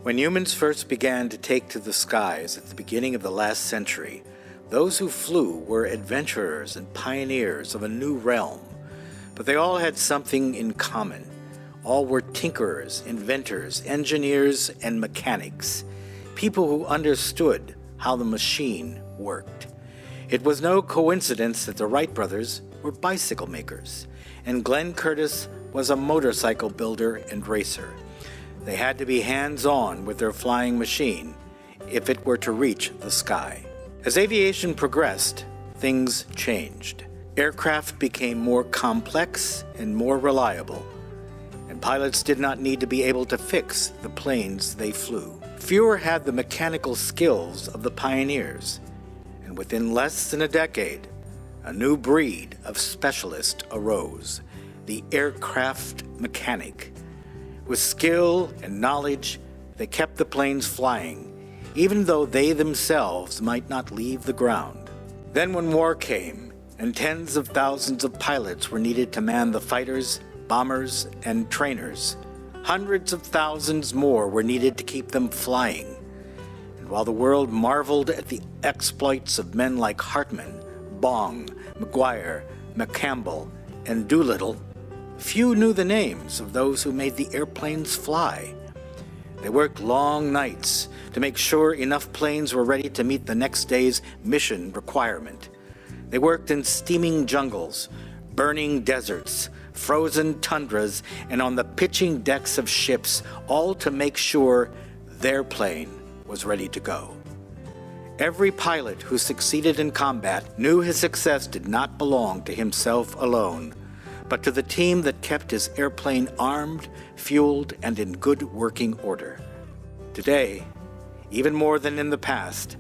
When humans first began to take to the skies at the beginning of the last century, those who flew were adventurers and pioneers of a new realm. But they all had something in common. All were tinkerers, inventors, engineers, and mechanics, people who understood how the machine worked. It was no coincidence that the Wright brothers were bicycle makers, and Glenn Curtiss was a motorcycle builder and racer. They had to be hands-on with their flying machine if it were to reach the sky. As aviation progressed, things changed. Aircraft became more complex and more reliable, and pilots did not need to be able to fix the planes they flew. Fewer had the mechanical skills of the pioneers, and within less than a decade, a new breed of specialist arose, the aircraft mechanic. With skill and knowledge, they kept the planes flying, even though they themselves might not leave the ground. Then when war came, and tens of thousands of pilots were needed to man the fighters, bombers, and trainers, hundreds of thousands more were needed to keep them flying. And while the world marveled at the exploits of men like Hartman, Bong, McGuire, McCampbell, and Doolittle, few knew the names of those who made the airplanes fly. They worked long nights to make sure enough planes were ready to meet the next day's mission requirement. They worked in steaming jungles, burning deserts, frozen tundras, and on the pitching decks of ships, all to make sure their plane was ready to go. Every pilot who succeeded in combat knew his success did not belong to himself alone, but to the team that kept his airplane armed, fueled, and in good working order. Today, even more than in the past,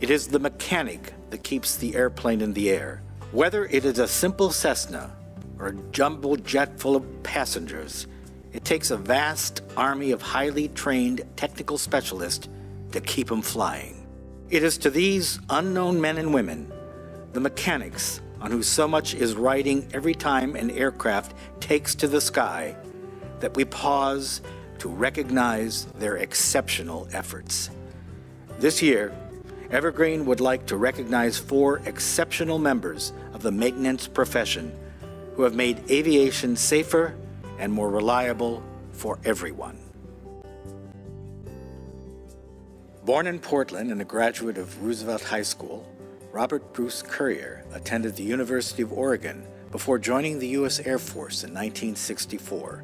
it is the mechanic that keeps the airplane in the air. Whether it is a simple Cessna or a jumbo jet full of passengers, it takes a vast army of highly trained technical specialists to keep them flying. It is to these unknown men and women, the mechanics on who so much is riding every time an aircraft takes to the sky, that we pause to recognize their exceptional efforts. This year, Evergreen would like to recognize 4 exceptional members of the maintenance profession who have made aviation safer and more reliable for everyone. Born in Portland and a graduate of Roosevelt High School, Robert Bruce Currier attended the University of Oregon before joining the U.S. Air Force in 1964.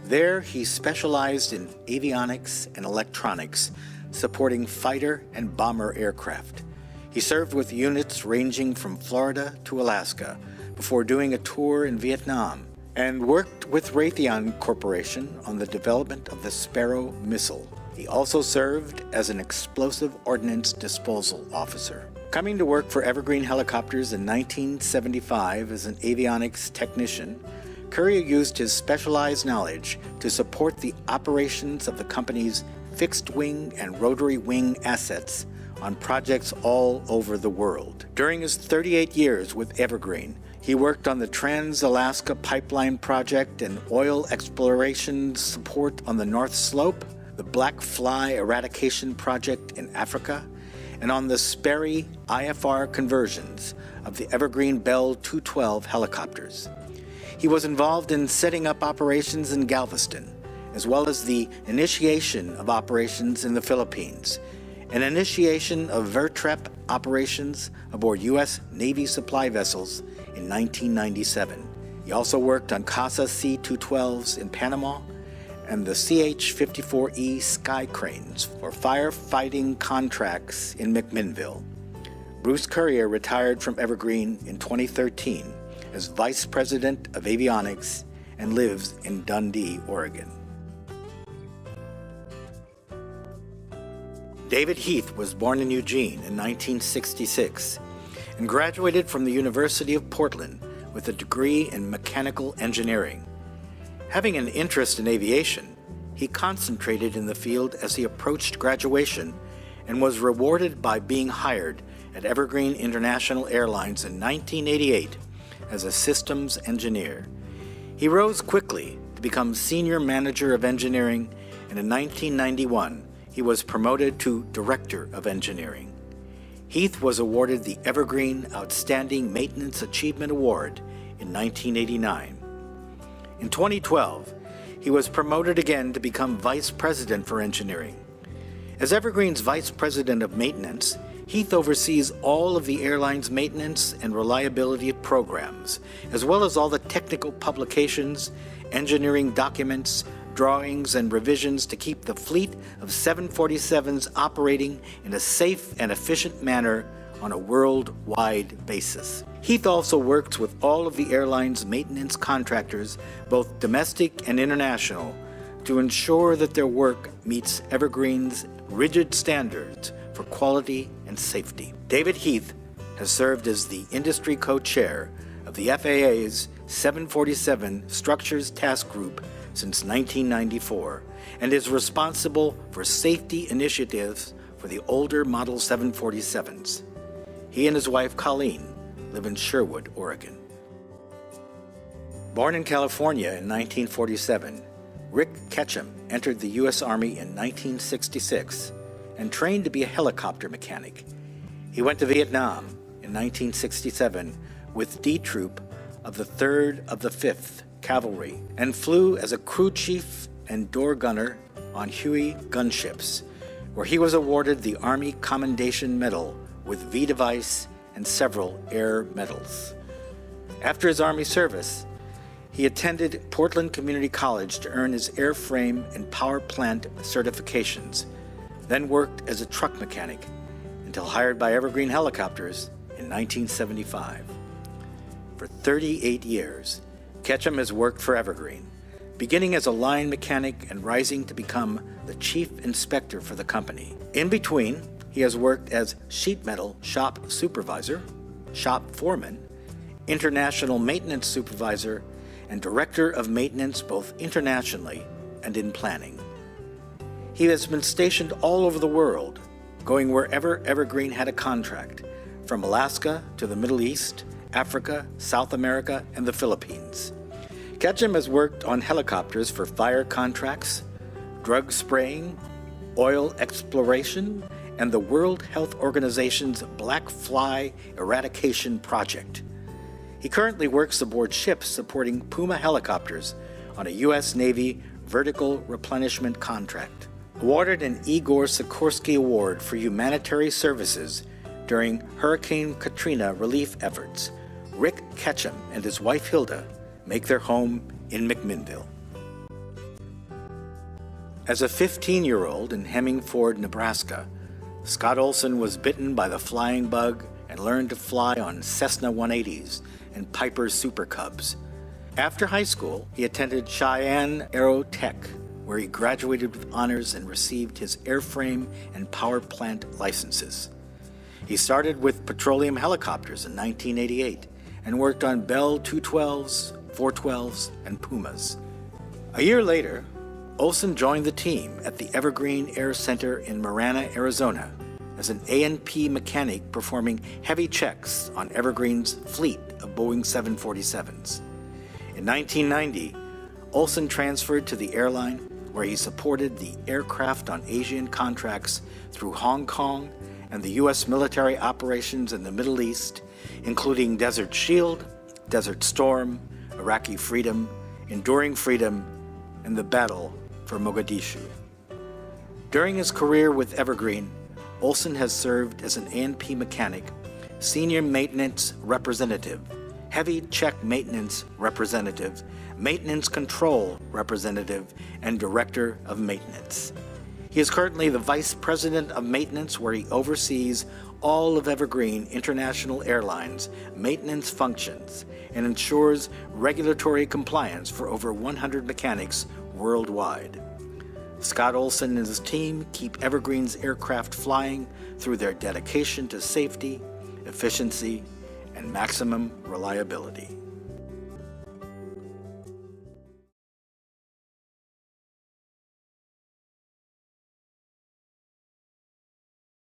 There, he specialized in avionics and electronics, supporting fighter and bomber aircraft. He served with units ranging from Florida to Alaska before doing a tour in Vietnam, and worked with Raytheon Corporation on the development of the Sparrow missile. He also served as an explosive ordnance disposal officer. Coming to work for Evergreen Helicopters in 1975 as an avionics technician, Currier used his specialized knowledge to support the operations of the company's fixed-wing and rotary-wing assets on projects all over the world. During his 38 years with Evergreen, he worked on the Trans-Alaska Pipeline Project and oil exploration support on the North Slope, the Black Fly Eradication Project in Africa, and on the Sperry IFR conversions of the Evergreen Bell 212 helicopters. He was involved in setting up operations in Galveston, as well as the initiation of operations in the Philippines, and initiation of VERTREP operations aboard U.S. Navy supply vessels in 1997. He also worked on CASA C-212s in Panama and the CH-54E Sky Cranes for firefighting contracts in McMinnville. Bruce Currier retired from Evergreen in 2013 as Vice President of Avionics and lives in Dundee, Oregon. David Heath was born in Eugene in 1966 and graduated from the University of Portland with a degree in mechanical engineering. Having an interest in aviation, he concentrated in the field as he approached graduation and was rewarded by being hired at Evergreen International Airlines in 1988 as a systems engineer. He rose quickly to become senior manager of engineering, and in 1991, he was promoted to Director of Engineering. Heath was awarded the Evergreen Outstanding Maintenance Achievement Award in 1989. In 2012, he was promoted again to become Vice President for Engineering. As Evergreen's Vice President of Maintenance, Heath oversees all of the airline's maintenance and reliability programs, as well as all the technical publications, engineering documents, drawings, and revisions to keep the fleet of 747s operating in a safe and efficient manner on a worldwide basis. Heath also works with all of the airline's maintenance contractors, both domestic and international, to ensure that their work meets Evergreen's rigid standards for quality and safety. David Heath has served as the industry co-chair of the FAA's 747 Structures Task Group since 1994 and is responsible for safety initiatives for the older Model 747s. He and his wife Colleen live in Sherwood, Oregon. Born in California in 1947, Rick Ketchum entered the U.S. Army in 1966 and trained to be a helicopter mechanic. He went to Vietnam in 1967 with D Troop of the 3rd of the 5th Cavalry and flew as a crew chief and door gunner on Huey gunships, where he was awarded the Army Commendation Medal with V device and several air medals. After his Army service, he attended Portland Community College to earn his airframe and power plant certifications, then worked as a truck mechanic until hired by Evergreen Helicopters in 1975. For 38 years, Ketchum has worked for Evergreen, beginning as a line mechanic and rising to become the chief inspector for the company. In between, he has worked as sheet metal shop supervisor, shop foreman, international maintenance supervisor, and director of maintenance both internationally and in planning. He has been stationed all over the world, going wherever Evergreen had a contract, from Alaska to the Middle East, Africa, South America, and the Philippines. Ketchum has worked on helicopters for fire contracts, drug spraying, oil exploration, and the World Health Organization's Black Fly Eradication Project. He currently works aboard ships supporting Puma helicopters on a U.S. Navy vertical replenishment contract. Awarded an Igor Sikorsky Award for humanitarian services during Hurricane Katrina relief efforts, Rick Ketchum and his wife Hilda make their home in McMinnville. As a 15-year-old in Hemingford, Nebraska, Scott Olson was bitten by the flying bug and learned to fly on Cessna 180s and Piper Super Cubs. After high school, he attended Cheyenne Aero Tech, where he graduated with honors and received his airframe and power plant licenses. He started with petroleum helicopters in 1988 and worked on Bell 212s, 412s, and Pumas. A year later, Olson joined the team at the Evergreen Air Center in Marana, Arizona, as an A&P mechanic performing heavy checks on Evergreen's fleet of Boeing 747s. In 1990, Olson transferred to the airline, where he supported the aircraft on Asian contracts through Hong Kong and the U.S. military operations in the Middle East, including Desert Shield, Desert Storm, Iraqi Freedom, Enduring Freedom, and the Battle for Mogadishu. During his career with Evergreen, Olson has served as an A&P mechanic, senior maintenance representative, heavy check maintenance representative, maintenance control representative, and director of maintenance. He is currently the vice president of maintenance, where he oversees all of Evergreen International Airlines maintenance functions and ensures regulatory compliance for over 100 mechanics worldwide. Scott Olson and his team keep Evergreen's aircraft flying through their dedication to safety, efficiency, and maximum reliability.